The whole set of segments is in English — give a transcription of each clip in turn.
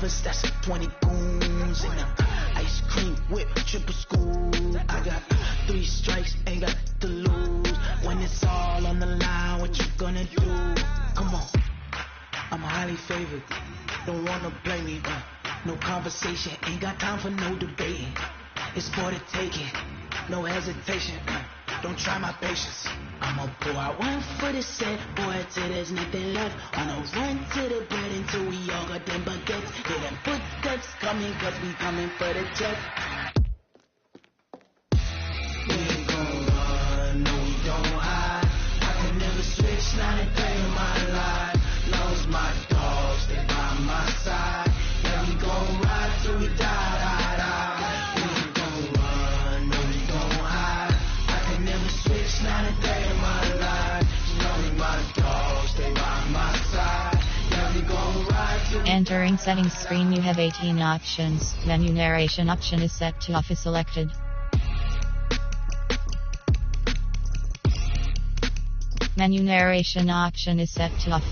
lovers, that's 20 goons. And ice cream whip, triple scoop. I got 3 strikes, ain't got to lose. When it's all on the line, what you gonna do? Come on, I'm highly favored. Don't wanna blame me, no conversation, ain't got time for no debating. It's for the taking, no hesitation. Don't try my patience. I'ma pour out one for the set, boy, till there's nothing left. On a run to the bread until we all got them baguettes. Hear them footsteps coming, cause we coming for the check. We ain't gon' run, no we don't hide. I can never switch, not a day in my life. Lost my dogs, stay by my side. Yeah, we gon' ride till we die, die, die. We ain't gon' run, no we don't hide. I can never switch, not a day in my life. Lonely my dogs, stay by my side. Yeah, we gon' ride till we Entering settings screen, you have 18 options. Menu narration option is set to off if selected. Menu narration option is set to off.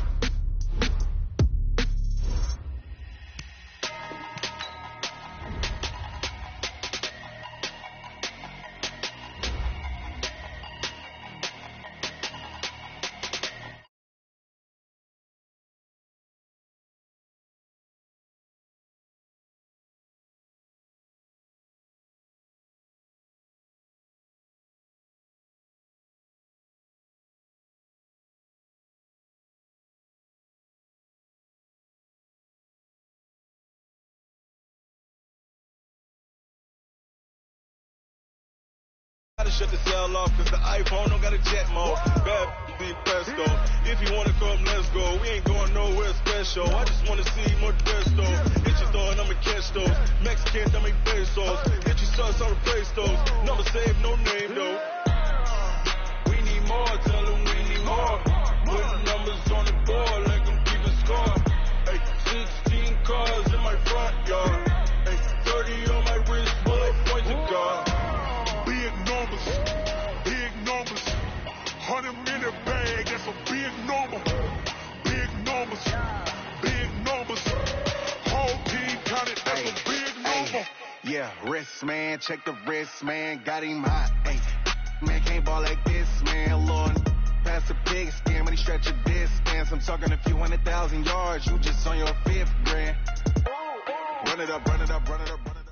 Shut the cell off cause the iPhone don't got a jet mode. Bad be pesto. If you wanna come, let's go. We ain't going nowhere special. I just wanna see more pesto. Hit your store and I'ma catch those. Mexicans, I make pesos. Hit your sauce, I'll replace those. Number save, no name though. We need more, tell them we need more. Put numbers on the board like I'm keeping score. Hey, 16 cars in my front yard. Hey, 30 on my wrist, bullet points of God. Big numbers, 100-minute bag, that's a big number. Big numbers, whole team counted, that's a big number. Yeah, wrist man, check the wrist man, got him hot. Ay, man can't ball like this, man. Lord, pass a pig skin when he stretch a distance. I'm talking a few 100,000 yards, you just on your 5th grand. Run it up, run it up, run it up, run it up.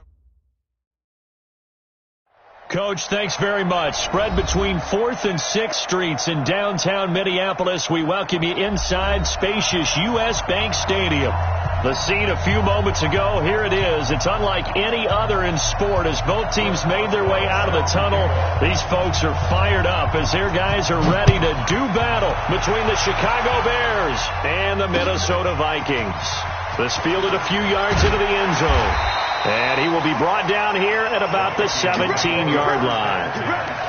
Coach, thanks very much. Spread between 4th and 6th Streets in downtown Minneapolis. We welcome you inside spacious U.S. Bank Stadium. The scene a few moments ago, here it is. It's unlike any other in sport as both teams made their way out of the tunnel. These folks are fired up as their guys are ready to do battle between the Chicago Bears and the Minnesota Vikings. This fielded a few yards into the end zone. And he will be brought down here at about the 17-yard line.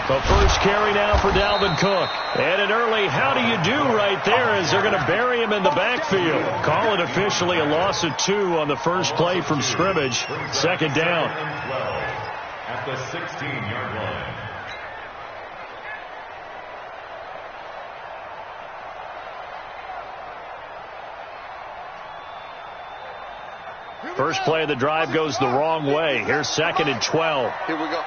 The first carry now for Dalvin Cook. And an early how do you do right there as they're going to bury him in the backfield. Call it officially a loss of 2 on the first play from scrimmage. 2nd down. At the 16-yard line. First play of the drive goes the wrong way. Here's 2nd and 12. Here we go.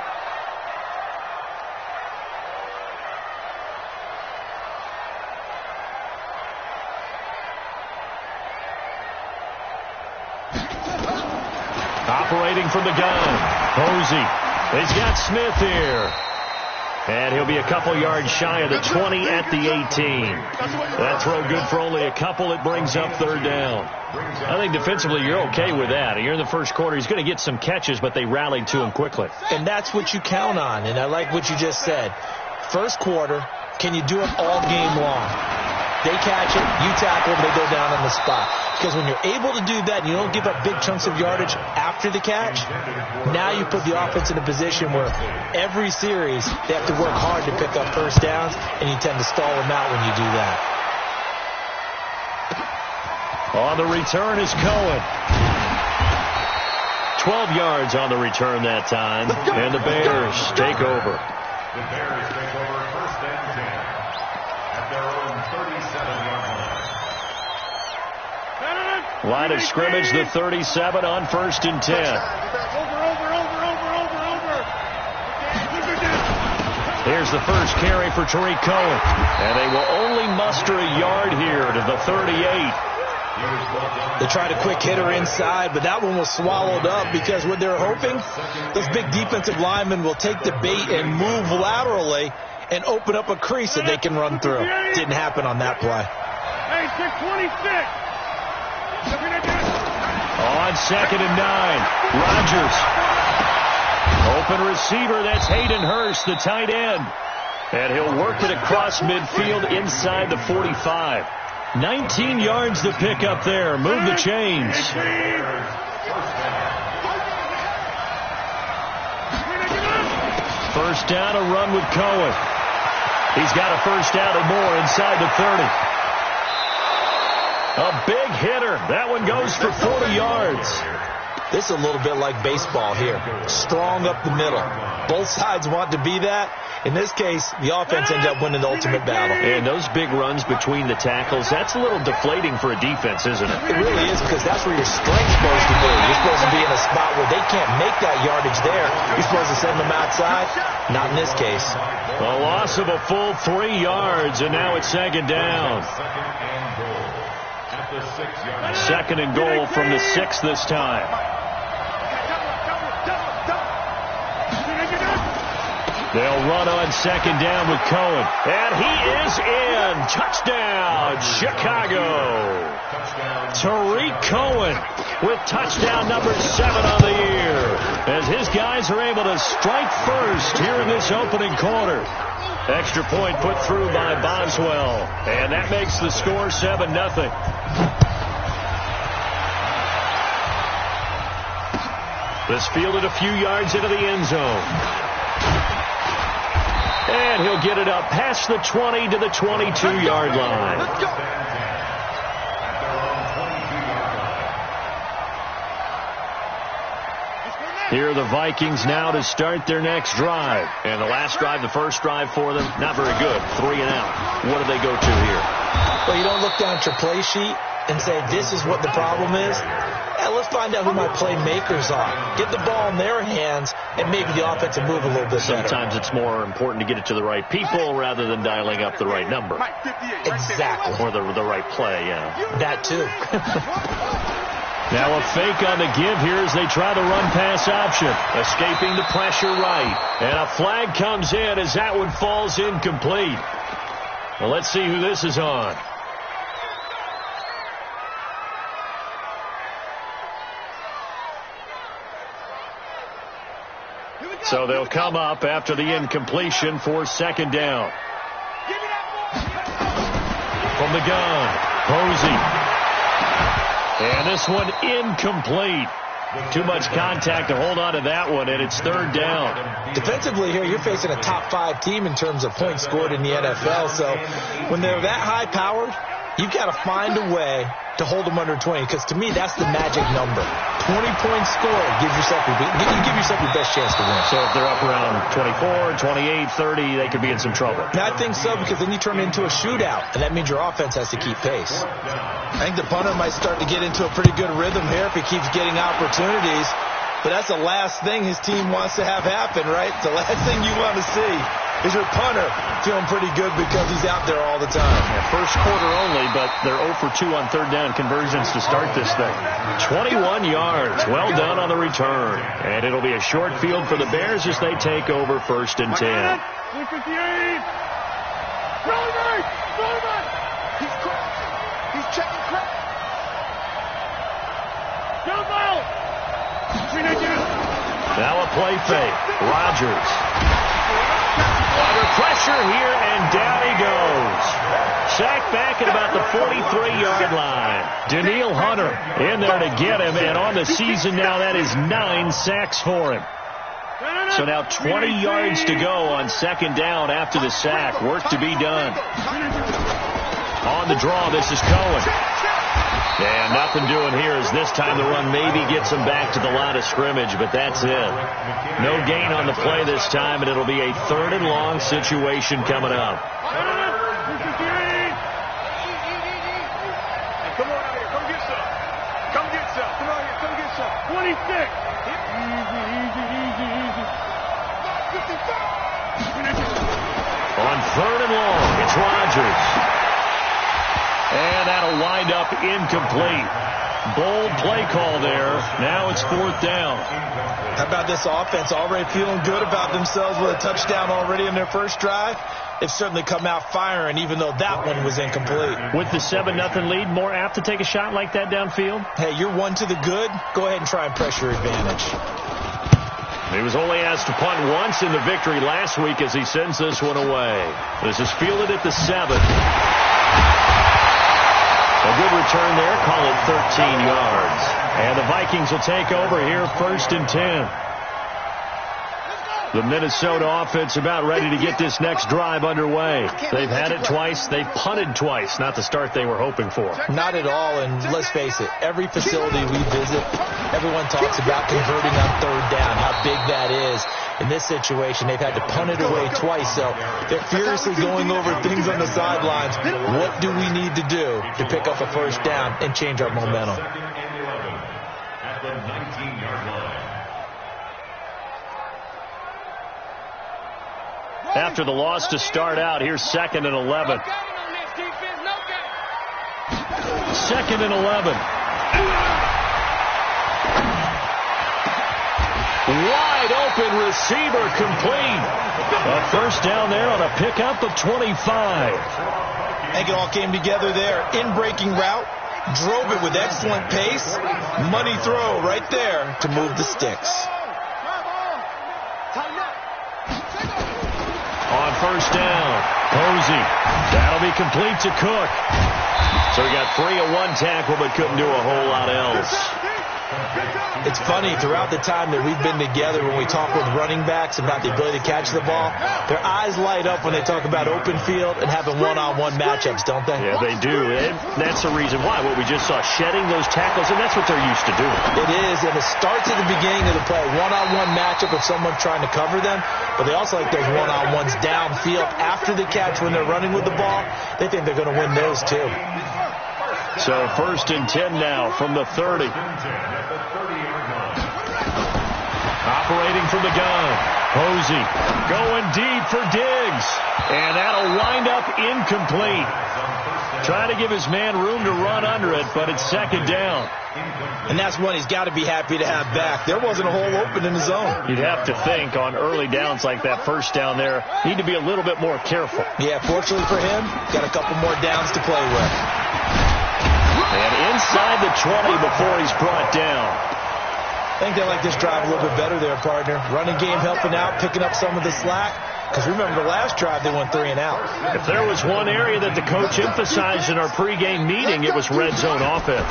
Operating from the gun. Posey. He's got Smith here. And he'll be a couple yards shy of the 20 at the 18. That throw good for only a couple. It brings up 3rd down. I think defensively you're okay with that. You're in the first quarter. He's going to get some catches, but they rallied to him quickly. And that's what you count on. And I like what you just said. First quarter, can you do it all game long? They catch it, you tackle them, they go down on the spot. Because when you're able to do that and you don't give up big chunks of yardage after the catch, now you put the offense in a position where every series they have to work hard to pick up first downs, and you tend to stall them out when you do that. On the return is Cohen. 12 yards on the return that time, and the Bears take over. The Bears take over first and 10 at their own 37-yard line. Line of scrimmage, the 37 on first and 10. Here's the first carry for Tariq Cohen, and they will only muster a yard here to the 38. They tried a quick hitter inside, but that one was swallowed up because what they're hoping, those big defensive linemen will take the bait and move laterally and open up a crease that they can run through. Didn't happen on that play. Hey, 626. On second and 9, Rodgers. Open receiver, that's Hayden Hurst, the tight end. And he'll work it across midfield inside the 45. 19 yards to pick up there. Move the chains. First down, a run with Cohen. He's got a first down and more inside the 30. A big hitter. That one goes for 40 yards. This is a little bit like baseball here. Strong up the middle. Both sides want to be that. In this case, the offense ended up winning the ultimate battle. And those big runs between the tackles, that's a little deflating for a defense, isn't it? It really is, because that's where your strength's supposed to be. You're supposed to be in a spot where they can't make that yardage there. You're supposed to send them outside. Not in this case. A loss of a full 3 yards, and now it's second down. Second and goal from the 6 this time. They'll run on second down with Cohen. And he is in. Touchdown, Chicago. Tariq Cohen with touchdown number 7 on the year, as his guys are able to strike first here in this opening quarter. Extra point put through by Boswell. And that makes the score 7-0. This fielded a few yards into the end zone. And he'll get it up past the 20 to the 22-yard line. Let's go. Here are the Vikings now to start their next drive. And the last drive, the first drive for them, not very good. 3 and out. What do they go to here? Well, you don't look down at your play sheet and say, this is what the problem is. Let's find out who my playmakers are. Get the ball in their hands, and maybe the offense will move a little bit better. Sometimes it's more important to get it to the right people rather than dialing up the right number. Exactly. Or the right play, yeah. That too. Now a fake on the give here as they try the run-pass option. Escaping the pressure right. And a flag comes in as that one falls incomplete. Well, let's see who this is on. So they'll come up after the incompletion for second down. From the gun, Posey. And this one incomplete. Too much contact to hold on to that one, and it's third down. Defensively here, you're facing a top 5 team in terms of points scored in the NFL. So when they're that high-powered, you've got to find a way to hold them under 20, because to me, that's the magic number. 20 points scored gives yourself you give yourself your best chance to win. So if they're up around 24, 28, 30, they could be in some trouble. Now, I think so, because then you turn it into a shootout, and that means your offense has to keep pace. I think the punter might start to get into a pretty good rhythm here if he keeps getting opportunities. But that's the last thing his team wants to have happen, right? The last thing you want to see is your punter feeling pretty good because he's out there all the time. Yeah, first quarter only, but they're 0 for 2 on third down conversions to start this thing. 21 yards. Well done on the return. And it'll be a short field for the Bears as they take over first and 10. He's checking crap. Now a play fake. Rodgers. Under pressure here, and down he goes. Sacked back at about line. Daniil Hunter in there to get him, and on the season now, that is 9 sacks for him. So now 20 yards to go on second down after the sack. Work to be done. On the draw, this is Cohen. And nothing doing here as this time the run maybe gets him back to the line of scrimmage, but that's it. No gain on the play this time, and it'll be a 3rd and long situation coming up. Come on out here. Come get some. Come get some. Come on here. Come get some. 26. On 3rd and long, it's Rodgers. And that'll wind up incomplete. Bold play call there. Now it's 4th down. How about this offense already feeling good about themselves with a touchdown already in their first drive? They've certainly come out firing, even though that one was incomplete. With the 7-0 lead, more apt to take a shot like that downfield? Hey, you're one to the good. Go ahead and try and press your advantage. He was only asked to punt once in the victory last week as he sends this one away. This is fielded at the 7. A good return there. Call it 13 yards. And the Vikings will take over here 1st and 10. The Minnesota offense about ready to get this next drive underway. They've had it twice. They've punted twice. Not the start they were hoping for. Not at all, and let's face it, every facility we visit, everyone talks about converting on 3rd down, how big that is. In this situation, they've had to punt it away twice, so they're furiously going over things on the sidelines. What do we need to do to pick up a 1st down and change our momentum? At the 19-yard line. After the loss to start out, here's 2nd and 11. 2nd and 11. Wide open receiver complete. A 1st down there on a pickup of 25. I think it all came together there. In-breaking route, drove it with excellent pace. Money throw right there to move the sticks. On 1st down, Posey. That'll be complete to Cook. So he got 3 of 1 tackle, but couldn't do a whole lot else. It's funny, throughout the time that we've been together, when we talk with running backs about the ability to catch the ball, their eyes light up when they talk about open field and having one-on-one matchups, don't they? Yeah, they do. And that's the reason why. What we just saw, shedding those tackles, and that's what they're used to doing. It is, and it starts at the beginning of the play. One-on-one matchup if someone's trying to cover them, but they also like those one-on-ones downfield after the catch when they're running with the ball. They think they're going to win those, too. So 1st and 10 now from the 30. Operating from the gun. Posey going deep for Diggs. And that'll wind up incomplete. Trying to give his man room to run under it, but it's 2nd down. And that's one he's got to be happy to have back. There wasn't a hole open in the zone. You'd have to think on early downs like that 1st down there, need to be a little bit more careful. Yeah, fortunately for him, got a couple more downs to play with. And inside the 20 before he's brought down. I think they like this drive a little bit better there, partner. Running game helping out, picking up some of the slack. Because remember, the last drive, they went 3 and out. If there was one area that the coach emphasized in our pregame meeting, it was red zone offense.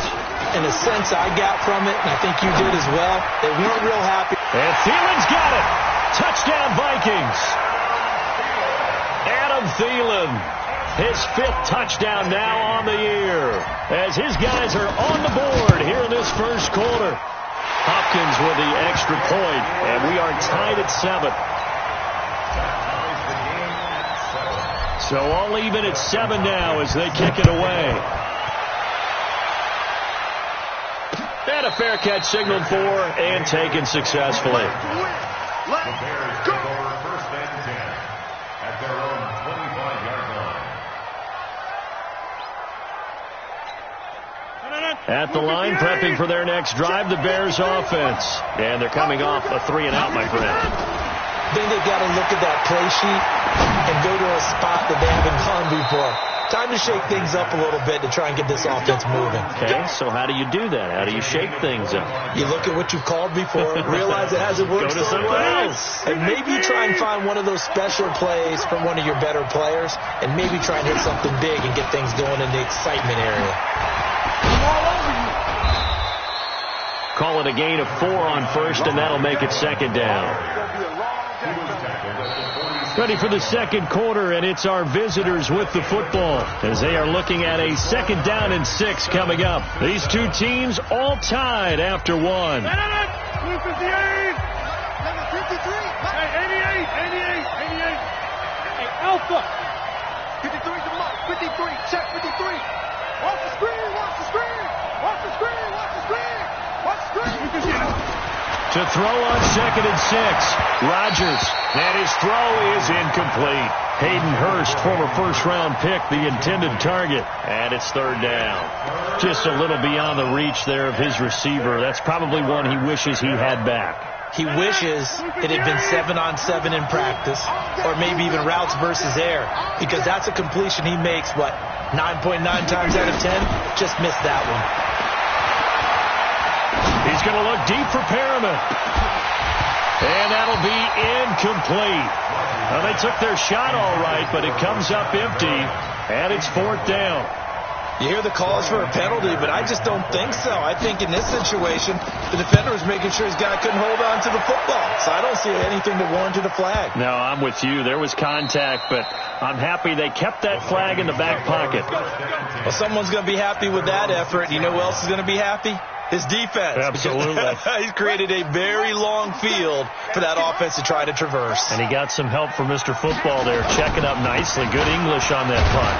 In a sense, I got from it, and I think you did as well, they weren't real happy. And Thielen's got it. Touchdown, Vikings. Adam Thielen. His 5th touchdown now on the year. As his guys are on the board here in this first quarter. Hopkins with the extra point, and we are tied at 7. So all even at 7 now as they kick it away. And a fair catch signaled for and taken successfully. The Bears take over 1st and 10 at their own 25-yard line. At the line, prepping for their next drive, the Bears offense. And they're coming off a 3 and out, my friend. Then they've got to look at that play sheet and go to a spot that they haven't gone before. Time to shake things up a little bit to try and get this offense moving. Okay, so how do you do that? How do you shake things up? You look at what you've called before, realize it hasn't worked so well, and maybe try and find one of those special plays from one of your better players, and maybe try and hit something big and get things going in the excitement area. Call it a gain of 4 on first, and that'll make it second down. Ready for the second quarter, and it's our visitors with the football as they are looking at a second down and 6 coming up. These two teams all tied after 1. 58! Hey, Alpha! 53 to Mike. 53, check 53. Watch the screen, watch the screen! Watch the screen, watch the screen! Watch the screen! To throw on second and 6, Rodgers, and his throw is incomplete. Hayden Hurst, former first-round pick, the intended target, and it's third down. Just a little beyond the reach there of his receiver. That's probably one he wishes he had back. He wishes it had been 7-on-7 in practice, or maybe even routes versus air, because that's a completion he makes, 9.9 times out of 10? Just missed that one. He's going to look deep for Perriman. And that'll be incomplete. Well, they took their shot all right, but it comes up empty, and it's fourth down. You hear the calls for a penalty, but I just don't think so. I think in this situation, the defender was making sure his guy couldn't hold on to the football. So I don't see anything that warranted a flag. No, I'm with you. There was contact, but I'm happy they kept that flag in the back pocket. Well, someone's going to be happy with that effort. You know who else is going to be happy? His defense. Absolutely. He's created a very long field for that offense to try to traverse. And he got some help from Mr. Football there, checking up nicely. Good English on that punt.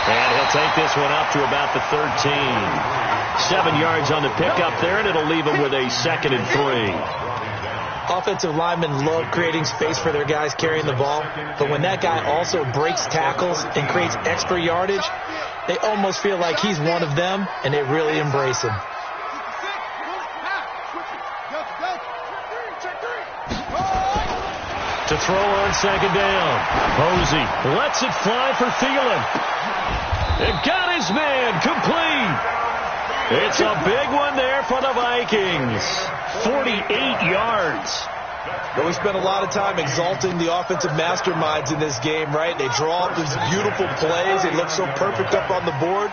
And he'll take this one up to about the 13. 7 yards on the pickup there, and it'll leave him with a second and 3. Offensive linemen love creating space for their guys carrying the ball, but when that guy also breaks tackles and creates extra yardage, they almost feel like he's one of them, and they really embrace him. To throw on second down, Posey lets it fly for Thielen. It got his man complete. It's a big one there for the Vikings. 48 yards. But we spent a lot of time exalting the offensive masterminds in this game, right? They draw up these beautiful plays. They look so perfect up on the board.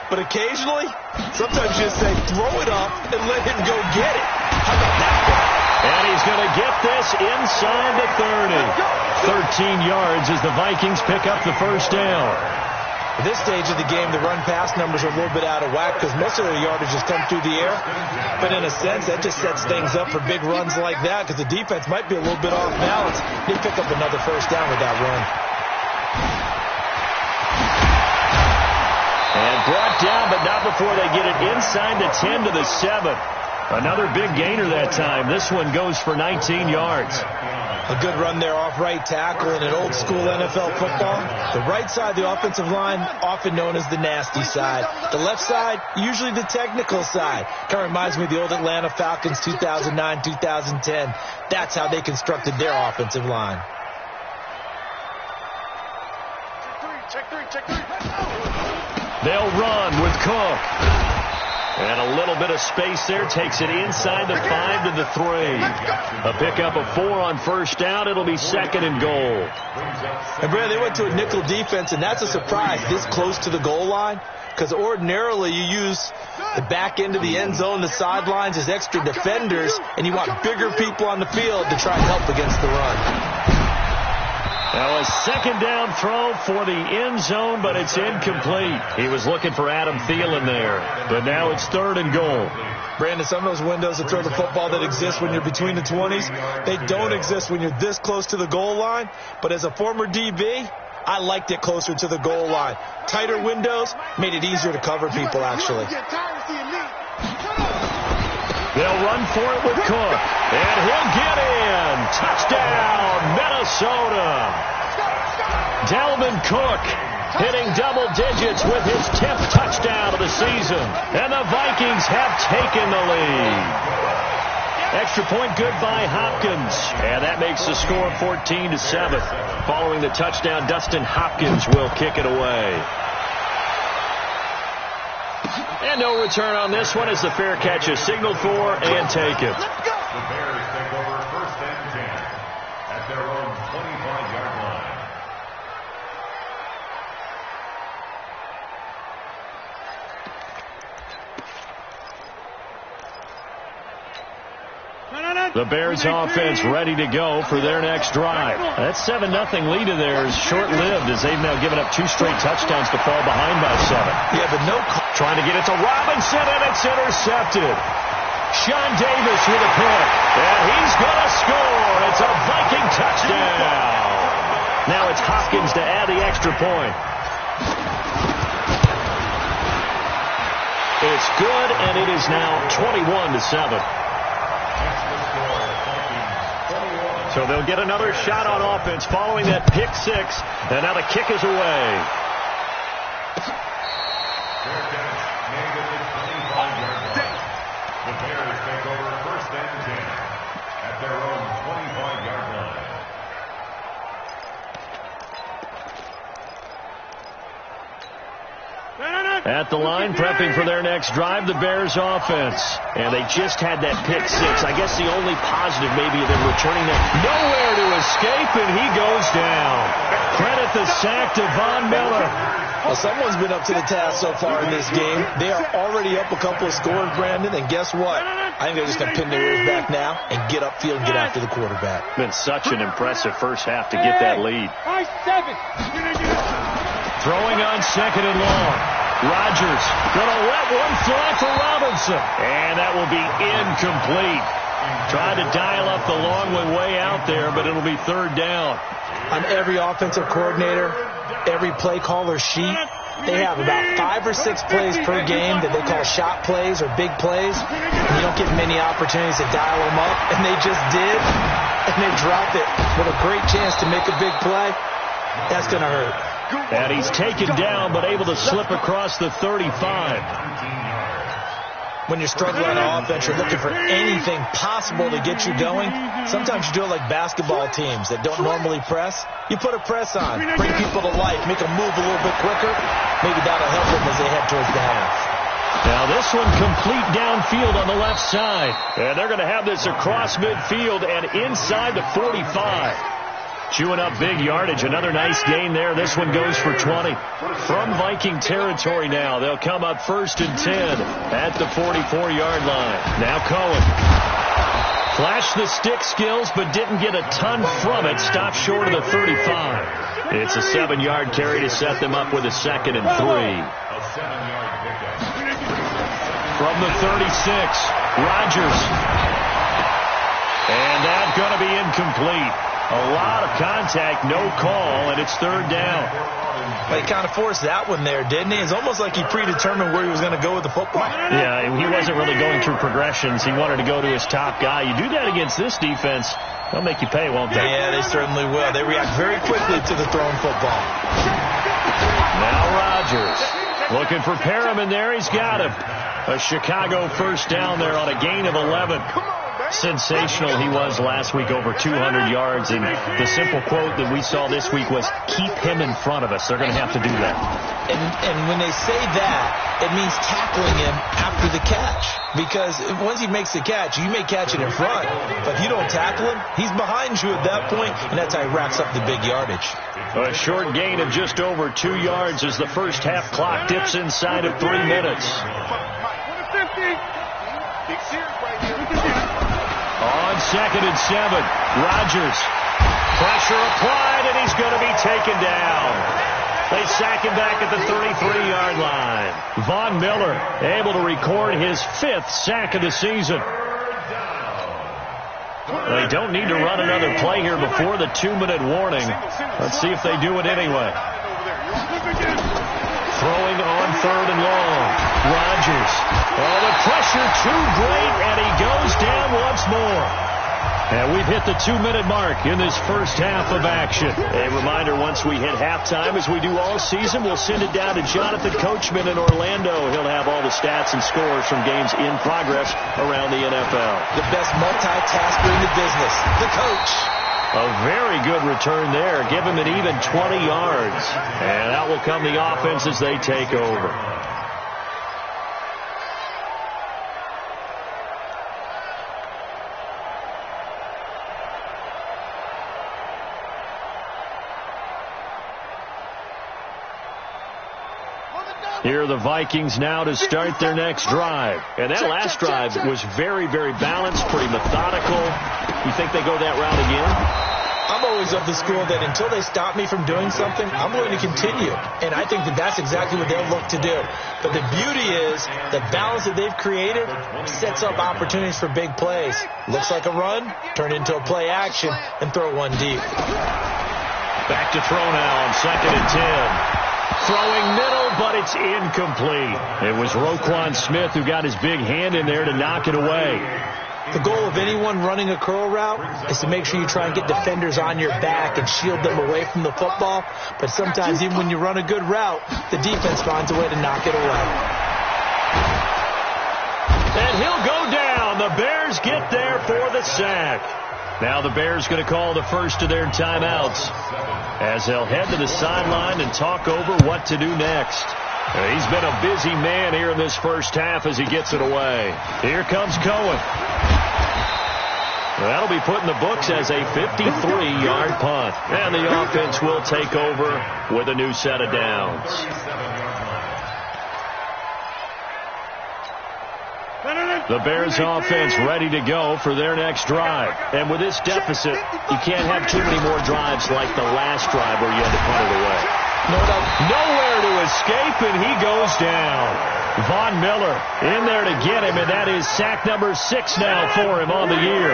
But occasionally, sometimes you just say, throw it up and let him go get it. How about that one? And he's going to get this inside the 30. 13 yards as the Vikings pick up the first down. At this stage of the game, the run-pass numbers are a little bit out of whack because most of their yardage has come through the air. But in a sense, that just sets things up for big runs like that because the defense might be a little bit off balance. They pick up another first down with that run. And brought down, but not before they get it inside the 10 to the 7. Another big gainer that time. This one goes for 19 yards. A good run there off right tackle in an old-school NFL football. The right side, the offensive line, often known as the nasty side. The left side, usually the technical side. Kind of reminds me of the old Atlanta Falcons 2009-2010. That's how they constructed their offensive line. Check three. They'll run with Cook. And a little bit of space there takes it inside the 5 to the 3. A pickup of 4 on first down. It'll be second and goal. And Brad, they went to a nickel defense, and that's a surprise this close to the goal line. Because ordinarily you use the back end of the end zone, the sidelines as extra defenders, and you want bigger people on the field to try and help against the run. Now a second down throw for the end zone, but it's incomplete. He was looking for Adam Thielen there, but now it's third and goal. Brandon, some of those windows to throw the football that exist when you're between the 20s, they don't exist when you're this close to the goal line. But as a former DB, I liked it closer to the goal line. Tighter windows made it easier to cover people, actually. They'll run for it with Cook, and he'll get in. Touchdown, Minnesota. Dalvin Cook hitting double digits with his 10th touchdown of the season, and the Vikings have taken the lead. Extra point good by Hopkins. And that makes the score 14-7. Following the touchdown, Dustin Hopkins will kick it away. And no return on this one as the fair catch is signaled for and taken. The Bears take over 1st and 10 at their own 25-yard line. The Bears offense ready to go for their next drive. That 7-0 lead of theirs short-lived as they've now given up 2 straight touchdowns to fall behind by 7. Yeah, but no. Trying to get it to Robinson, and it's intercepted. Sean Davis with a pick, and he's going to score. It's a Viking touchdown. Now it's Hopkins to add the extra point. It's good, and it is now 21-7. So they'll get another shot on offense following that pick 6, and now the kick is away. The Bears take over 1st and 10 at their own 25-yard line. At the line, prepping for their next drive, the Bears offense. And they just had that pick 6. I guess the only positive maybe of them returning that. Nowhere to escape, and he goes down. Credit the sack to Von Miller. Well, someone's been up to the task so far in this game. They are already up a couple of scores, Brandon, and guess what? I think they're just going to pin their ears back now and get upfield and get after the quarterback. Been such an impressive first half to get that lead. Throwing on 2nd and long. Rodgers going to let one fly for Robinson. And that will be incomplete. Tried to dial up the long way out there, but it'll be 3rd down. On every offensive coordinator, every play caller sheet, they have about 5 or 6 plays per game that they call shot plays or big plays. And you don't get many opportunities to dial them up, and they just did. And they dropped it with a great chance to make a big play. That's going to hurt. And he's taken down, but able to slip across the 35. When you're struggling on offense, you're looking for anything possible to get you going. Sometimes you do it like basketball teams that don't normally press. You put a press on, bring people to life, make them move a little bit quicker. Maybe that'll help them as they head towards the half. Now this one complete downfield on the left side. And they're going to have this across midfield and inside the 45. Chewing up big yardage. Another nice gain there. This one goes for 20. From Viking territory now. They'll come up 1st and 10 at the 44-yard line. Now Cohen. Flashed the stick skills, but didn't get a ton from it. Stopped short of the 35. It's a 7-yard carry to set them up with a 2nd and 3. A 7-yard pickup. From the 36, Rodgers. And that's going to be incomplete. A lot of contact, no call, and it's 3rd down. Well, he kind of forced that one there, didn't he? It's almost like he predetermined where he was going to go with the football. Yeah, he wasn't really going through progressions. He wanted to go to his top guy. You do that against this defense, they'll make you pay, won't they? Yeah, they certainly will. They react very quickly to the thrown football. Now Rodgers looking for Perriman there. He's got him. A Chicago 1st down there on a gain of 11. Sensational he was last week, over 200 yards. And the simple quote that we saw this week was, keep him in front of us. They're going to have to do that. And when they say that, it means tackling him after the catch. Because once he makes the catch, you may catch it in front. But if you don't tackle him, he's behind you at that point, and that's how he racks up the big yardage. A short gain of just over 2 yards as the first half clock dips inside of 3 minutes. On 2nd and 7, Rodgers. Pressure applied, and he's going to be taken down. They sack him back at the 33-yard line. Von Miller able to record his 5th sack of the season. They don't need to run another play here before the 2-minute warning. Let's see if they do it anyway. Throwing on 3rd and long. Rodgers. Oh, the pressure too great, and he goes down once more. And we've hit the 2-minute mark in this first half of action. A reminder, once we hit halftime, as we do all season, we'll send it down to Jonathan Coachman in Orlando. He'll have all the stats and scores from games in progress around the NFL. The best multitasker in the business, the coach. A very good return there. Give him an even 20 yards. And out will come the offense as they take over. Here are the Vikings now to start their next drive. And that last drive was very, very balanced, pretty methodical. You think they go that route again? I'm always of the school that until they stop me from doing something, I'm going to continue. And I think that that's exactly what they'll look to do. But the beauty is the balance that they've created sets up opportunities for big plays. Looks like a run, turn into a play action, and throw one deep. Back to throw now on 2nd and 10. Throwing middle, but it's incomplete. It was Roquan Smith who got his big hand in there to knock it away. The goal of anyone running a curl route is to make sure you try and get defenders on your back and shield them away from the football. But sometimes even when you run a good route, the defense finds a way to knock it away. And he'll go down. The Bears get there for the sack. Now the Bears going to call the first of their timeouts as they'll head to the sideline and talk over what to do next. He's been a busy man here in this first half as he gets it away. Here comes Cohen. That'll be put in the books as a 53-yard punt. And the offense will take over with a new set of downs. The Bears offense ready to go for their next drive. And with this deficit, you can't have too many more drives like the last drive where you had to punt it away. Nowhere to escape, and he goes down. Von Miller in there to get him, and that is sack number 6 now for him on the year.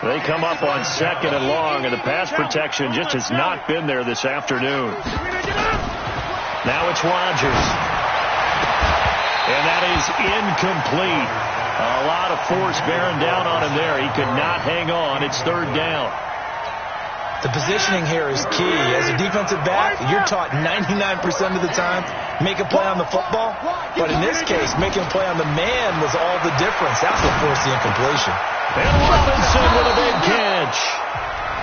They come up on 2nd and long, and the pass protection just has not been there this afternoon. Now it's Rodgers. And that is incomplete. A lot of force bearing down on him there. He could not hang on. It's 3rd down. The positioning here is key. As a defensive back, you're taught 99% of the time, make a play on the football. But in this case, making a play on the man was all the difference. That's what forced the incompletion. And Robinson with a big catch.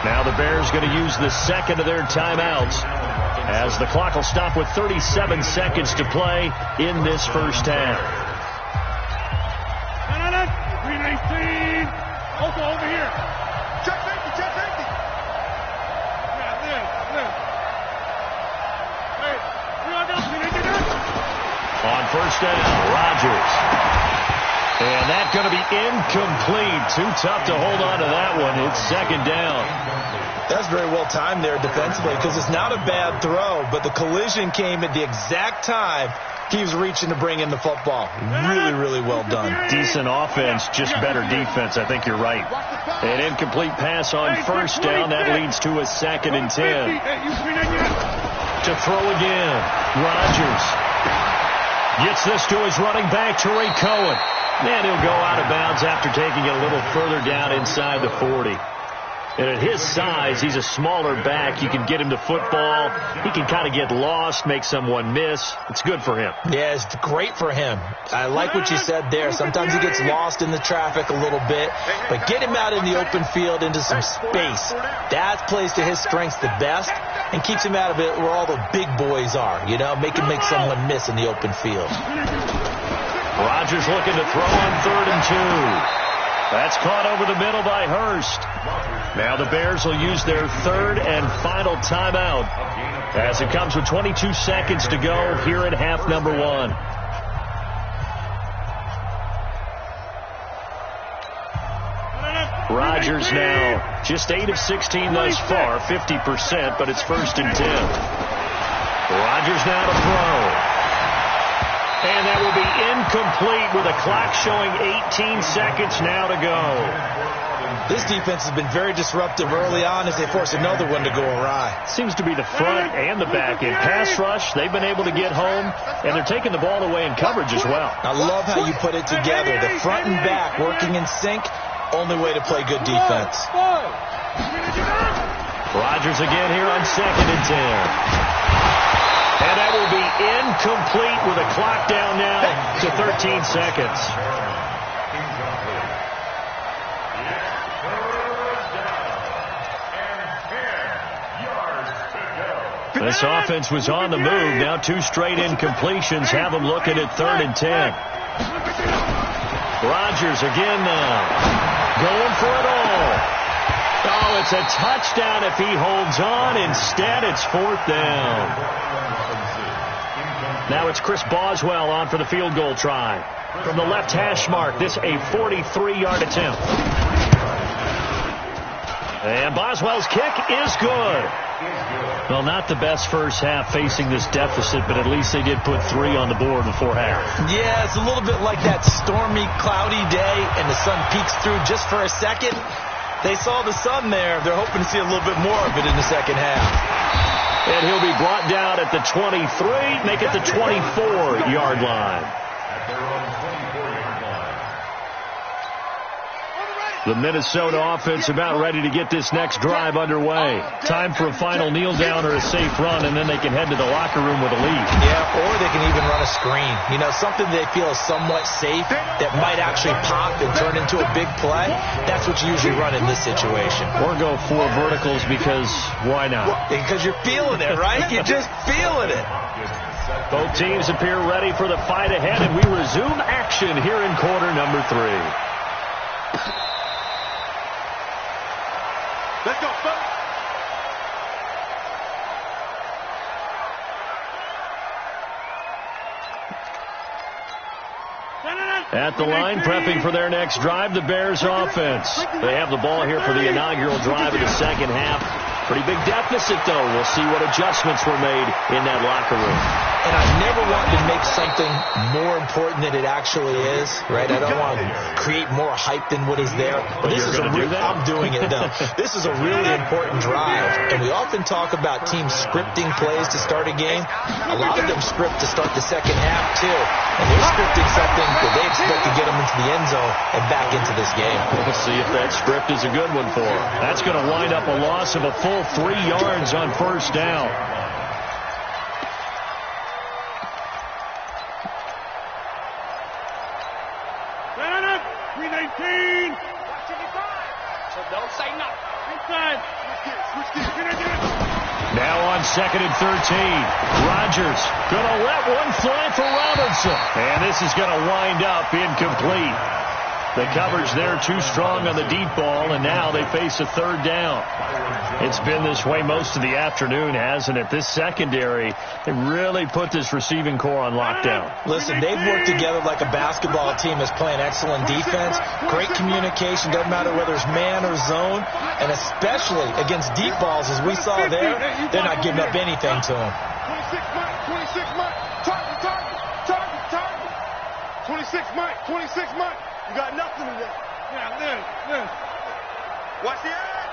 Now the Bears going to use the second of their timeouts as the clock will stop with 37 seconds to play in this first half. 319. Also over here. Check safety, check safety. Yeah, there. Hey, on first down, Rodgers. And that's going to be incomplete. Too tough to hold on to that one. It's 2nd down. That's very well timed there defensively because it's not a bad throw, but the collision came at the exact time he was reaching to bring in the football. Really, really well done. Decent offense, just better defense. I think you're right. An incomplete pass on first down. That leads to a 2nd and 10. To throw again. Rodgers gets this to his running back, Tariq Cohen. And he'll go out of bounds after taking it a little further down inside the 40. And at his size, he's a smaller back. You can get him to football. He can kind of get lost, make someone miss. It's good for him. Yeah, it's great for him. I like what you said there. Sometimes he gets lost in the traffic a little bit. But get him out in the open field into some space. That plays to his strengths the best and keeps him out of it where all the big boys are. You know, make someone miss in the open field. Rodgers looking to throw on 3rd and 2. That's caught over the middle by Hurst. Now the Bears will use their 3rd and final timeout as it comes with 22 seconds to go here at half number 1. Rodgers now just 8 of 16 thus far, 50%, but it's 1st and 10. Rodgers now to throw. And that will be incomplete with a clock showing 18 seconds now to go. This defense has been very disruptive early on as they force another one to go awry. Seems to be the front and the back end. Pass rush, they've been able to get home, and they're taking the ball away in coverage as well. I love how you put it together. The front and back working in sync. Only way to play good defense. Rodgers again here on 2nd and 10. And that will be incomplete with a clock down now to 13 seconds. This offense was on the move. Now 2 straight incompletions have them looking at 3rd and 10. Rodgers again now. Going for it all. Oh, it's a touchdown if he holds on. Instead, it's 4th down. Now it's Chris Boswell on for the field goal try. From the left hash mark, this a 43-yard attempt. And Boswell's kick is good. Well, not the best first half facing this deficit, but at least they did put 3 on the board before half. Yeah, it's a little bit like that stormy, cloudy day, and the sun peeks through just for a second. They saw the sun there. They're hoping to see a little bit more of it in the second half. And he'll be brought down at the 23, make it the 24-yard line. The Minnesota offense about ready to get this next drive underway. Time for a final kneel down or a safe run, and then they can head to the locker room with a lead. Yeah, or they can even run a screen. You know, something they feel is somewhat safe that might actually pop and turn into a big play. That's what you usually run in this situation. Or go 4 verticals because why not? Well, because you're feeling it, right? You're just feeling it. Both teams appear ready for the fight ahead, and we resume action here in quarter number 3. Let's go, folks. At the line, prepping for their next drive, the Bears offense. They have the ball here for the inaugural drive of the second half. Pretty big deficit, though. We'll see what adjustments were made in that locker room. And I never want to make something more important than it actually is, right? I don't want to create more hype than what is there. But this is I'm doing it, though. This is a really important drive. And we often talk about teams scripting plays to start a game. A lot of them script to start the second half, too. And they're scripting something that they expect to get them into the end zone and back into this game. We'll see if that script is a good one for them. That's going to wind up a loss of a full 3 yards on first down. Now on 2nd and 13. Rodgers going to let one fly for Robinson. And this is going to wind up incomplete. The coverage there too strong on the deep ball, and now they face a 3rd down. It's been this way most of the afternoon, hasn't it? This secondary, they really put this receiving core on lockdown. Listen, they've worked together like a basketball team that's playing excellent defense. Great communication, doesn't matter whether it's man or zone. And especially against deep balls, as we saw there, they're not giving up anything to them. 26 Mike, target. 26 Mike. You got nothing to do. Yeah. Watch the edge.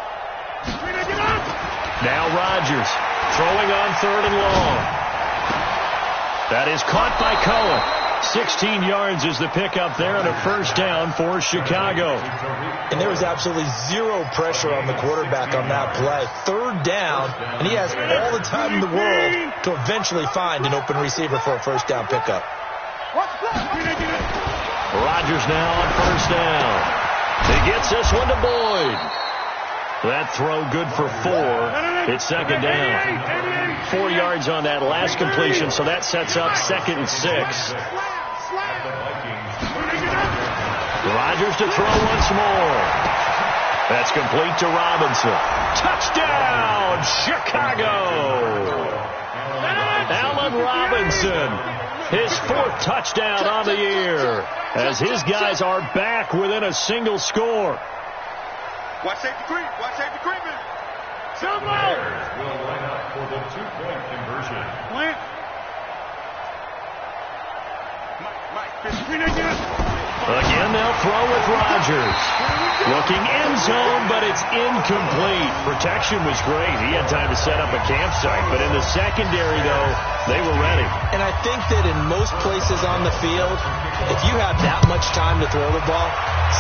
Now Rodgers throwing on 3rd and long. That is caught by Cohen. 16 yards is the pickup there and a first down for Chicago. And there was absolutely zero pressure on the quarterback on that play. 3rd down, and he has all the time in the world to eventually find an open receiver for a first down pickup. Rodgers now on first down. He gets this one to Boyd. That throw good for 4. It's 2nd down. 4 yards on that last completion, so that sets up 2nd and 6. Rodgers to throw once more. That's complete to Robinson. Touchdown, Chicago! Allen Robinson, his 4th touchdown on the year, as his guys are back within a single score. Watch safety creep, man. Bears will line up for the 2-point conversion. Mike, screen again. Again, they'll throw with Rodgers. Looking end zone, but it's incomplete. Protection was great. He had time to set up a campsite. But in the secondary, though, they were ready. And I think that in most places on the field, if you have that much time to throw the ball,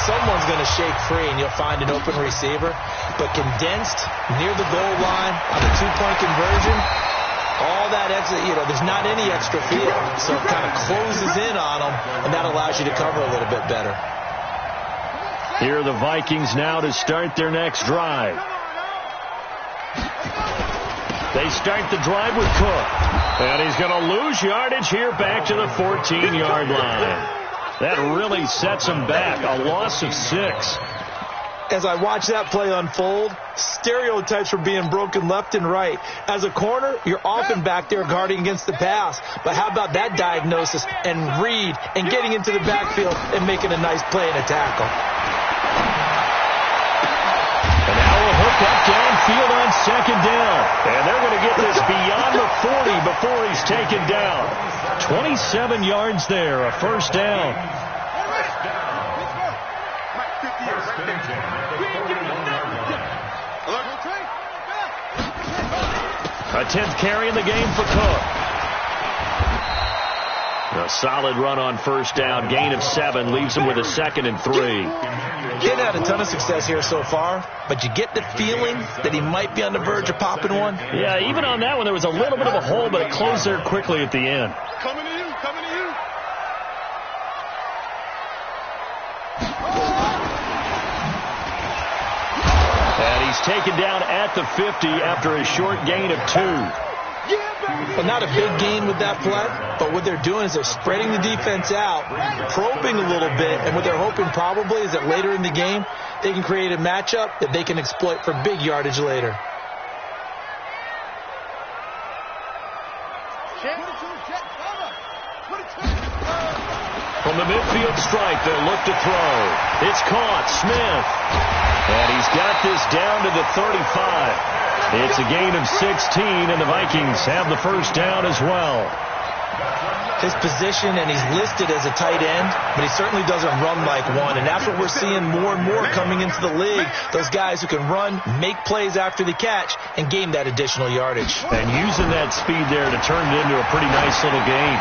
someone's going to shake free and you'll find an open receiver. But condensed near the goal line on a two-point conversion, all that extra, there's not any extra field. So it kind of closes in on them, and that allows you to cover a little bit better. Here are the Vikings now to start their next drive. They start the drive with Cook. And he's going to lose yardage here back to the 14-yard line. That really sets him back. A loss of 6. As I watch that play unfold, stereotypes are being broken left and right. As a corner, you're often back there guarding against the pass. But how about that diagnosis and read and getting into the backfield and making a nice play and a tackle? And now we'll hook up downfield on second down. And they're going to get this beyond the 40 before he's taken down. 27 yards there, a first down. A 10th carry in the game for Cook. A solid run on first down. Gain of 7 leaves him with a 2nd and 3. He hadn't had a ton of success here so far, but you get the feeling that he might be on the verge of popping one. Yeah, even on that one, there was a little bit of a hole, but it closed there quickly at the end. Coming to you, coming to you. And he's taken down at the 50 after a short gain of 2. Well, not a big gain with that play, but what they're doing is they're spreading the defense out, probing a little bit, and what they're hoping probably is that later in the game, they can create a matchup that they can exploit for big yardage later. From the midfield stripe, they'll look to throw. It's caught. Smith. And he's got this down to the 35. It's a gain of 16, and the Vikings have the first down as well. His position, and he's listed as a tight end, but he certainly doesn't run like one. And that's what we're seeing more and more coming into the league. Those guys who can run, make plays after the catch, and gain that additional yardage. And using that speed there to turn it into a pretty nice little game.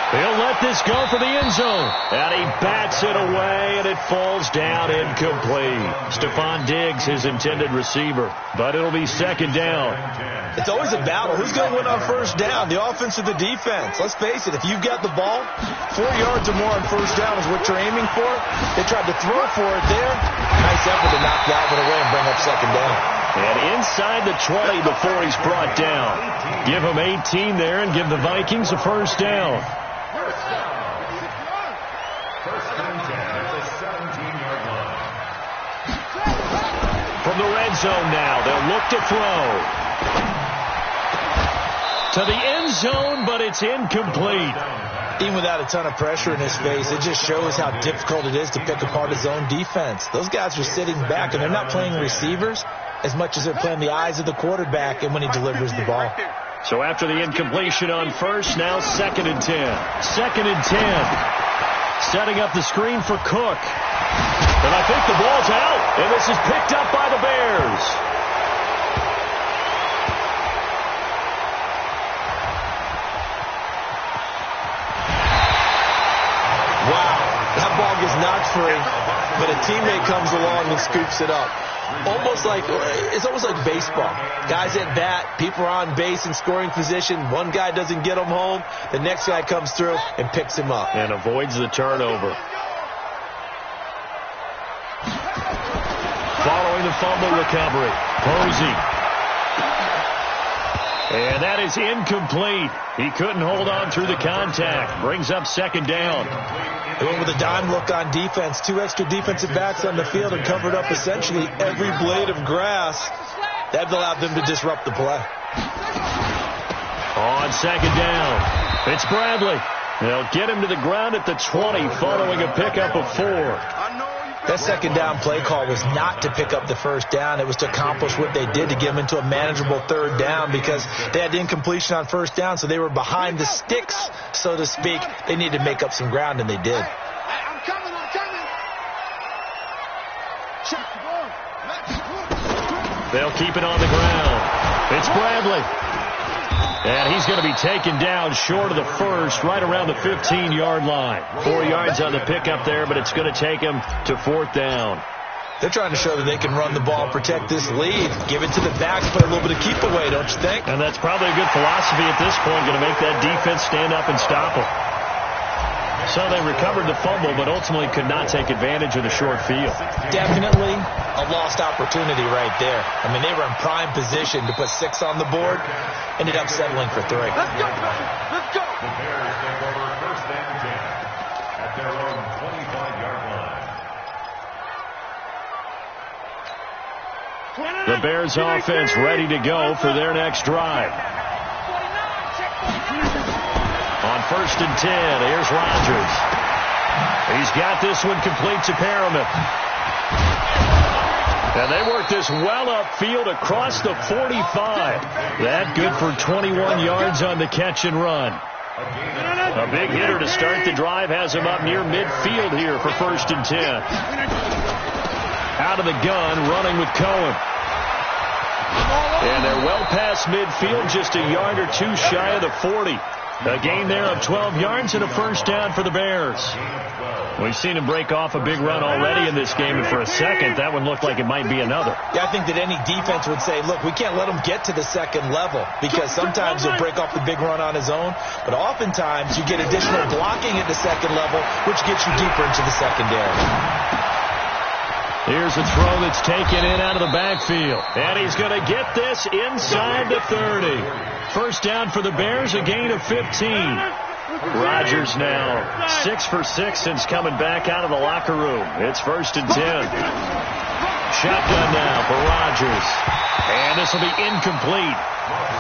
He'll let this go for the end zone. And he bats it away, and it falls down incomplete. Stephon Diggs, his intended receiver. But it'll be second down. It's always a battle. Who's going to win on first down, the offense or the defense? Let's face it, if you've got the ball, 4 yards or more on first down is what you're aiming for. They tried to throw for it there. Nice effort to knock that one away and bring up second down. And inside the 20 before he's brought down. Give him 18 there and give the Vikings a first down. From the red zone now, they'll look to throw. To the end zone, but it's incomplete. Even without a ton of pressure in his face, it just shows how difficult it is to pick apart his own defense. Those guys are sitting back, and they're not playing receivers as much as they're playing the eyes of the quarterback and when he delivers the ball. So after the incompletion on first, now 2nd and 10. 2nd and 10. Setting up the screen for Cook. And I think the ball's out, and this is picked up by the Bears. Wow, that ball gets knocked free, but a teammate comes along and scoops it up. It's almost like baseball. Guys at bat, people are on base in scoring position. One guy doesn't get him home. The next guy comes through and picks him up. And avoids the turnover. Following the fumble recovery, Posey. And that is incomplete. He couldn't hold on through the contact. Brings up second down. They went with a dime look on defense. 2 extra defensive backs on the field and covered up essentially every blade of grass. That allowed them to disrupt the play. On second down, it's Bradley. They'll get him to the ground at the 20 following a pickup of 4. That second down play call was not to pick up the first down. It was to accomplish what they did to get them into a manageable third down because they had incompletion on first down, so they were behind the sticks, so to speak. They needed to make up some ground, and they did. They'll keep it on the ground. It's Bradley. And he's going to be taken down short of the first, right around the 15-yard line. 4 yards on the pickup there, but it's going to take him to 4th down. They're trying to show that they can run the ball and protect this lead. Give it to the backs, play a little bit of keep away, don't you think? And that's probably a good philosophy at this point, going to make that defense stand up and stop them. So they recovered the fumble, but ultimately could not take advantage of the short field. Definitely a lost opportunity right there. I mean, they were in prime position to put 6 on the board. Ended up settling for 3. Let's go, baby. Let's go. The Bears take over 1st and 10 at their own 25-yard line. The Bears offense ready to go for their next drive. On 1st and 10, here's Rodgers. He's got this one complete to Perriman. And they work this well upfield across the 45. That good for 21 yards on the catch and run. A big hitter to start the drive has him up near midfield here for 1st and 10. Out of the gun, running with Cohen. And they're well past midfield, just a yard or 2 shy of the 40. A gain there of 12 yards and a 1st down for the Bears. We've seen him break off a big run already in this game, and for a second, that one looked like it might be another. Yeah, I think that any defense would say, look, we can't let him get to the 2nd level, because sometimes he'll break off the big run on his own, but oftentimes you get additional blocking at the 2nd level, which gets you deeper into the secondary. Here's a throw that's taken in out of the backfield. And he's going to get this inside the 30. 1st down for the Bears, a gain of 15. Rodgers now 6 for 6 since coming back out of the locker room. It's 1st and 10. Shotgun now for Rodgers. And this will be incomplete.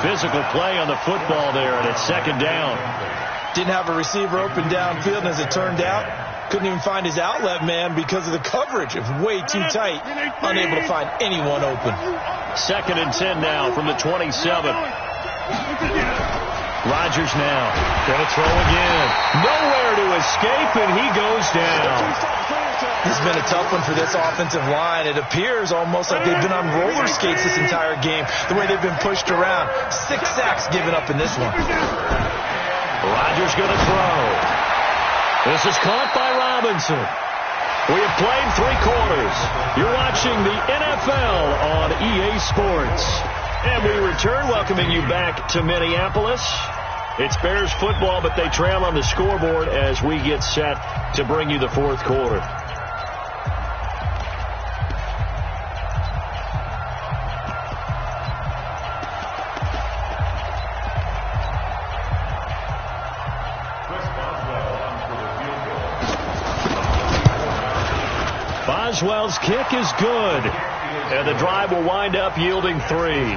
Physical play on the football there, and it's 2nd down. Didn't have a receiver open downfield, and as it turned out, couldn't even find his outlet man because of the coverage. It was way too tight. Unable to find anyone open. 2nd and 10 now from the 27. Rodgers now going to throw again. Nowhere to escape, and he goes down. This has been a tough one for this offensive line. It appears almost like they've been on roller skates this entire game, the way they've been pushed around. 6 sacks given up in this one. Rodgers going to throw. This is caught by Robinson. We have played 3 quarters. You're watching the NFL on EA Sports. And we return, welcoming you back to Minneapolis. It's Bears football, but they trail on the scoreboard as we get set to bring you the 4th quarter. Boswell's kick is good, and the drive will wind up yielding 3.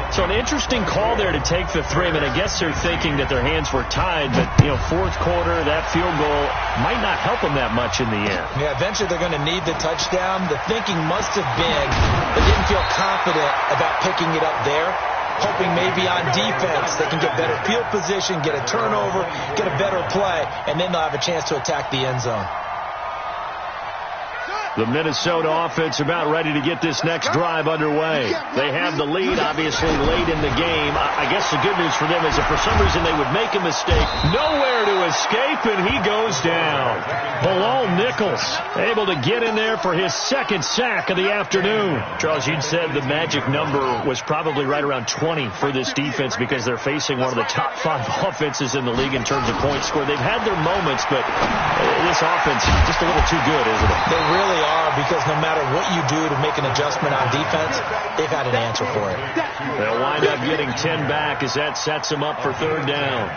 So an interesting call there to take the 3. I mean, I guess they're thinking that their hands were tied, but, 4th quarter, that field goal might not help them that much in the end. Yeah, eventually they're going to need the touchdown. The thinking must have been they didn't feel confident about picking it up there, hoping maybe on defense they can get better field position, get a turnover, get a better play, and then they'll have a chance to attack the end zone. The Minnesota offense about ready to get this next drive underway. They have the lead, obviously, late in the game. I guess the good news for them is if for some reason they would make a mistake, nowhere to escape, and he goes down. Bilal Nichols able to get in there for his 2nd sack of the afternoon. Charles, you'd said the magic number was probably right around 20 for this defense because they're facing one of the top 5 offenses in the league in terms of points scored. They've had their moments, but this offense just a little too good, isn't it? They really are, because no matter what you do to make an adjustment on defense, they've had an answer for it. They'll wind up getting 10 back as that sets them up for 3rd down.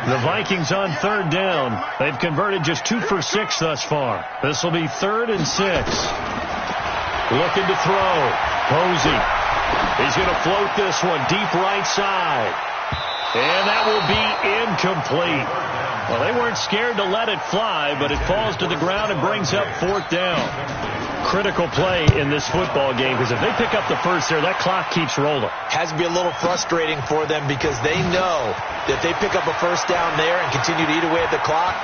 The Vikings on 3rd down. They've converted just 2 for 6 thus far. This will be 3rd and 6. Looking to throw. Posey. He's going to float this one deep right side. And that will be incomplete. Well, they weren't scared to let it fly, but it falls to the ground and brings up 4th down. Critical play in this football game, because if they pick up the first there, that clock keeps rolling. Has to be a little frustrating for them because they know that if they pick up a 1st down there and continue to eat away at the clock,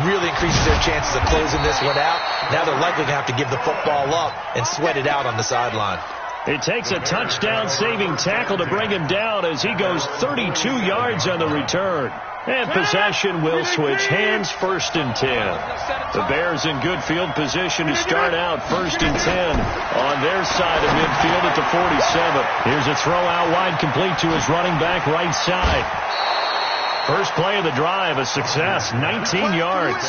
really increases their chances of closing this one out. Now they're likely going to have to give the football up and sweat it out on the sideline. It takes a touchdown-saving tackle to bring him down as he goes 32 yards on the return. And possession will switch hands, 1st and 10. The Bears in good field position to start out 1st and 10 on their side of midfield at the 47. Here's a throw out wide, complete to his running back right side. First play of the drive, a success, 19 yards.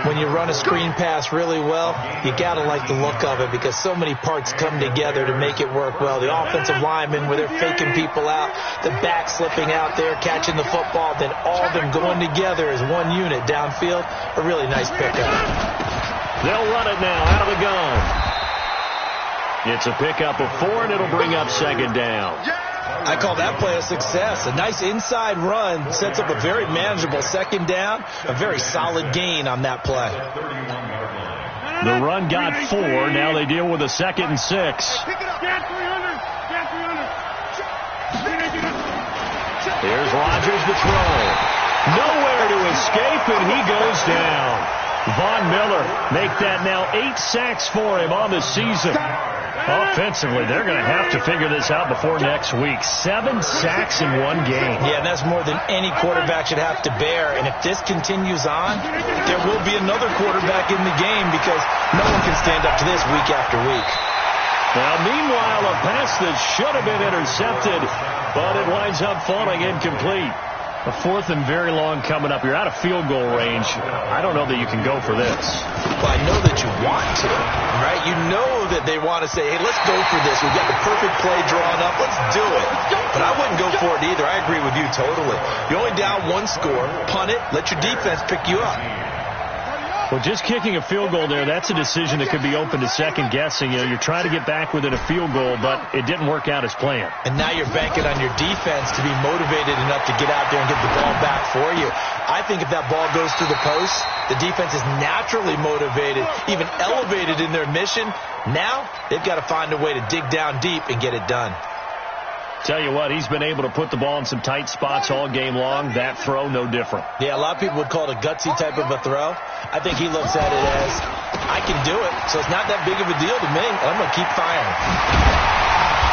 When you run a screen pass really well, you got to like the look of it because so many parts come together to make it work well. The offensive linemen, where they're faking people out, the back slipping out there, catching the football, then all of them going together as one unit downfield. A really nice pickup. They'll run it now out of the gun. It's a pickup of 4, and it'll bring up 2nd down. I call that play a success. A nice inside run sets up a very manageable 2nd down. A very solid gain on that play. The run got 4. Now they deal with a 2nd and 6. Here's Rodgers to throw. Nowhere to escape, and he goes down. Von Miller make that now 8 sacks for him on the season. Offensively, they're going to have to figure this out before next week. 7 sacks in one game. Yeah, and that's more than any quarterback should have to bear. And if this continues on, there will be another quarterback in the game because no one can stand up to this week after week. Now, meanwhile, a pass that should have been intercepted, but it winds up falling incomplete. A 4th and very long coming up. You're out of field goal range. I don't know that you can go for this. Well, I know that you want to, right? You know that they want to say, hey, let's go for this. We've got the perfect play drawn up. Let's do it. But I wouldn't go for it either. I agree with you totally. You're only down 1 score. Punt it. Let your defense pick you up. Well, just kicking a field goal there, that's a decision that could be open to second guessing. You know, you're trying to get back within a field goal, but it didn't work out as planned. And now you're banking on your defense to be motivated enough to get out there and get the ball back for you. I think if that ball goes through the post, the defense is naturally motivated, even elevated in their mission. Now they've got to find a way to dig down deep and get it done. Tell you what, he's been able to put the ball in some tight spots all game long. That throw, no different. Yeah, a lot of people would call it a gutsy type of a throw. I think he looks at it as, I can do it, so it's not that big of a deal to me, and I'm going to keep firing.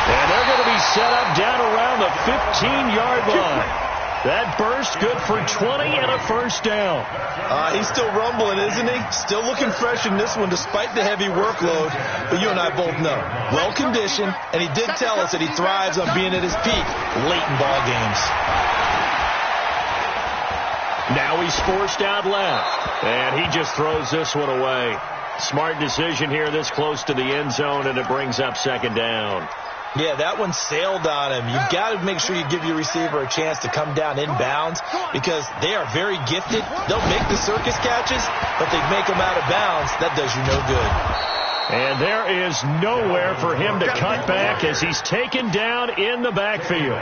And they're going to be set up down around the 15-yard line. That burst good for 20 and a 1st down. He's still rumbling, isn't he? Still looking fresh in this one despite the heavy workload. But you and I both know, well-conditioned, and he did tell us that he thrives on being at his peak late in ball games. Now he's forced out left, and he just throws this one away. Smart decision here this close to the end zone, and it brings up 2nd down. Yeah, that one sailed on him. You've got to make sure you give your receiver a chance to come down inbounds because they are very gifted. They'll make the circus catches, but they make them out of bounds. That does you no good. And there is nowhere for him to cut back as he's taken down in the backfield.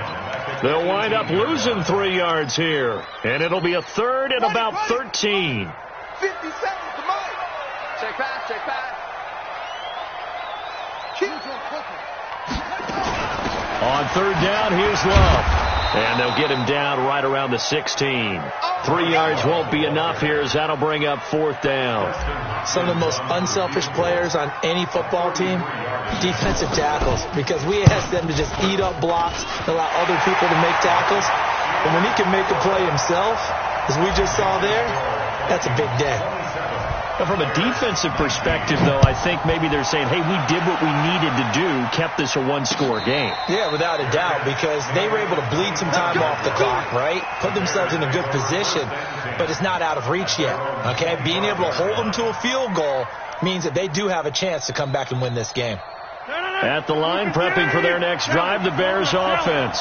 They'll wind up losing 3 yards here, and it'll be a 3rd and about 13. 50 seconds to Mike. Check pass, check pass. On 3rd down, here's Love. And they'll get him down right around the 16. 3 yards won't be enough here as that'll bring up 4th down. Some of the most unselfish players on any football team, defensive tackles, because we ask them to just eat up blocks and allow other people to make tackles. And when he can make a play himself, as we just saw there, that's a big day. But from a defensive perspective, though, I think maybe they're saying, hey, we did what we needed to do, kept this a 1-score game. Yeah, without a doubt, because they were able to bleed some time off the clock, right? Put themselves in a good position, but it's not out of reach yet, okay? Being able to hold them to a field goal means that they do have a chance to come back and win this game. At the line, prepping for their next drive, the Bears offense.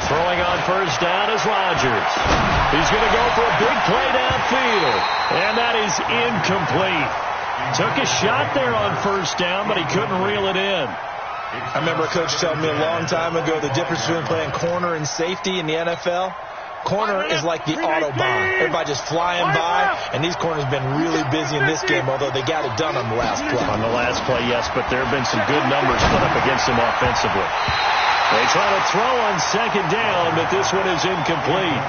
Throwing on 1st down is Rodgers. He's going to go for a big play downfield. And that is incomplete. Took a shot there on 1st down, but he couldn't reel it in. I remember a coach telling me a long time ago the difference between playing corner and safety in the NFL. corner is like the Autobahn. Everybody just flying by, and these corners have been really busy in this game, although they got it done on the last play. On the last play, yes, but there have been some good numbers put up against them offensively. They try to throw on second down, but this one is incomplete.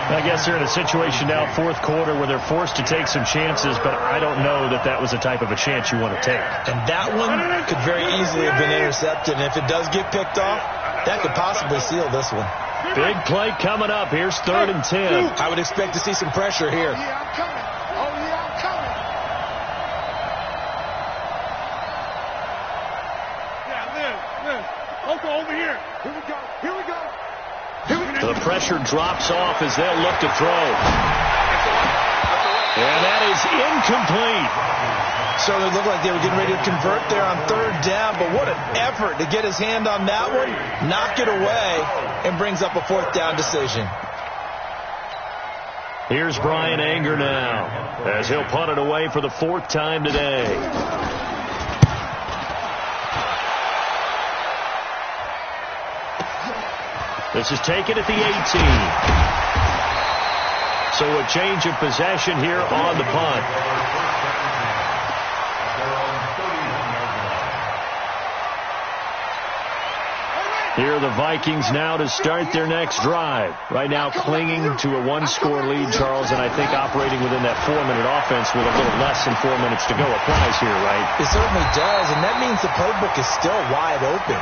I guess they're in a situation now, fourth quarter, where they're forced to take some chances, but I don't know that that was the type of a chance you want to take. And that one could very easily have been intercepted, and if it does get picked off, that could possibly seal this one. Big play coming up. Here's 3rd and 10. I would expect to see some pressure here. Yeah, I'm coming. Oh, yeah, I'm coming. Yeah, Liz. Okay, over here. Here we go. Here we go. The pressure drops off as they'll look to throw. And that is incomplete. So it looked like they were getting ready to convert there on 3rd down, but what an effort to get his hand on that one, knock it away, and brings up a 4th down decision. Here's Brian Anger now, as he'll punt it away for the 4th time today. This is taken at the 18. So a change of possession here on the punt. Here are the Vikings now to start their next drive. Right now clinging to a 1-score lead, Charles, and I think operating within that 4-minute offense with a little less than 4 minutes to go applies here, right? It certainly does, and that means the playbook is still wide open.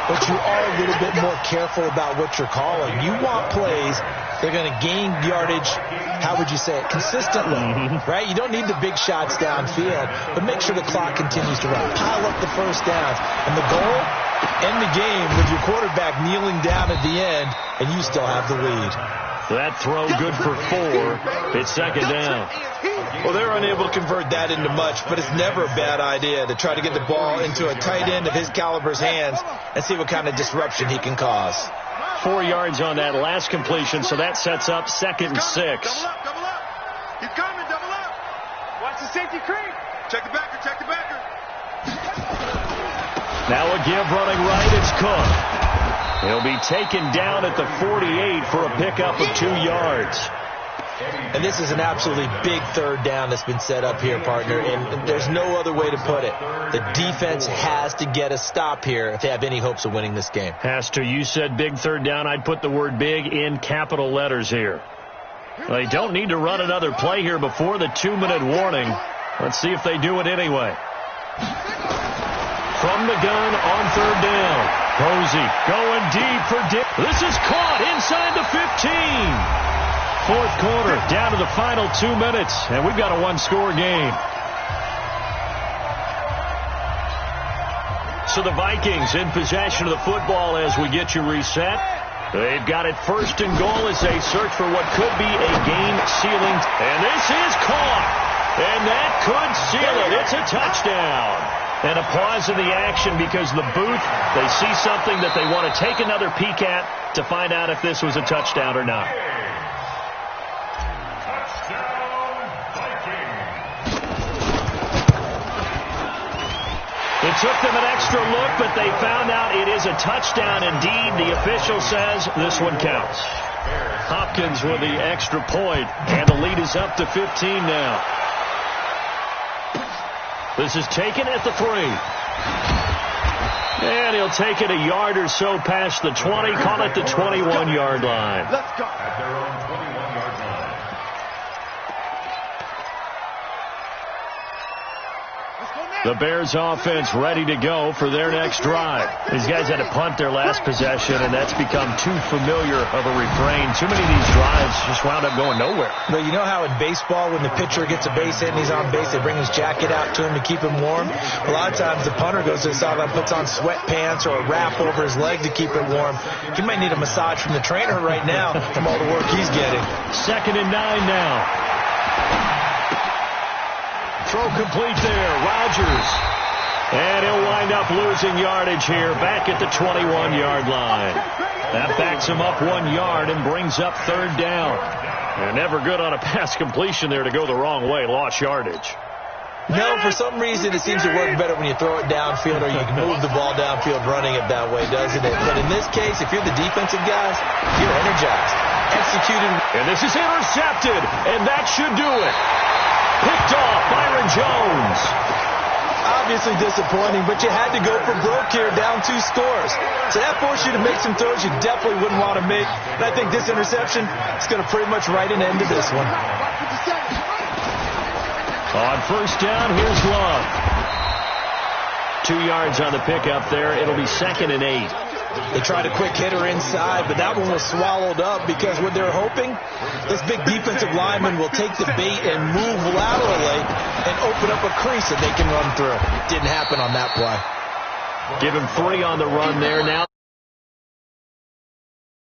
But you are a little bit more careful about what you're calling. You want plays that are going to gain yardage, how would you say it, consistently, right? You don't need the big shots downfield, but make sure the clock continues to run. Pile up the first downs. And the goal, end the game with your quarterback kneeling down at the end, and you still have the lead. That throw good for 4. It's 2nd down. Well, they're unable to convert that into much, but it's never a bad idea to try to get the ball into a tight end of his caliber's hands and see what kind of disruption he can cause. 4 yards on that last completion, so that sets up 2nd and 6. Double up. He's coming, double up. Watch the safety creep. Check the backer, check the backer. Now a give running right, it's Cook. He'll be taken down at the 48 for a pickup of 2 yards. And this is an absolutely big 3rd down that's been set up here, partner, and there's no other way to put it. The defense has to get a stop here if they have any hopes of winning this game. Has to. You said big 3rd down. I'd put the word big in capital letters here. They don't need to run another play here before the 2-minute warning. Let's see if they do it anyway. From the gun on 3rd down. Posey going deep for Dick. This is caught inside the 15. 4th quarter, down to the final 2 minutes, and we've got a 1-score game. So the Vikings in possession of the football as we get you reset. They've got it 1st and goal as they search for what could be a game-sealing. And this is caught, and that could seal it. It's a touchdown. And a pause in the action because the booth, they see something that they want to take another peek at to find out if this was a touchdown or not. It took them an extra look, but they found out it is a touchdown indeed. The official says this one counts. Hopkins with the extra point, and the lead is up to 15 now. This is taken at the 3. And he'll take it a yard or so past the 20, call it the 21-yard line. Let's go. At their own 21-yard line. The Bears offense ready to go for their next drive. These guys had to punt their last possession, and that's become too familiar of a refrain. Too many of these drives just wound up going nowhere. But you know how in baseball, when the pitcher gets a base hit and he's on base, they bring his jacket out to him to keep him warm? A lot of times the punter goes to the sideline, puts on sweatpants or a wrap over his leg to keep it warm. He might need a massage from the trainer right now from all the work he's getting. 2nd and 9 now. Throw complete there, Rodgers. And he'll wind up losing yardage here back at the 21-yard line. That backs him up 1 yard and brings up 3rd down. And never good on a pass completion there to go the wrong way, lost yardage. No, for some reason it seems to work better when you throw it downfield or you can move the ball downfield running it that way, doesn't it? But in this case, if you're the defensive guys, you're energized. executed. And this is intercepted, and that should do it. Picked off Byron Jones. Obviously disappointing, but you had to go for broke here, down 2 scores. So that forced you to make some throws you definitely wouldn't want to make. And I think this interception is going to pretty much write an end to this one. On first down, here's Love. 2 yards on the pickup there. It'll be 2nd and 8. They tried a quick hitter inside, but that one was swallowed up because what they're hoping, this big defensive lineman will take the bait and move laterally and open up a crease that they can run through. Didn't happen on that play. Give him 3 on the run there now.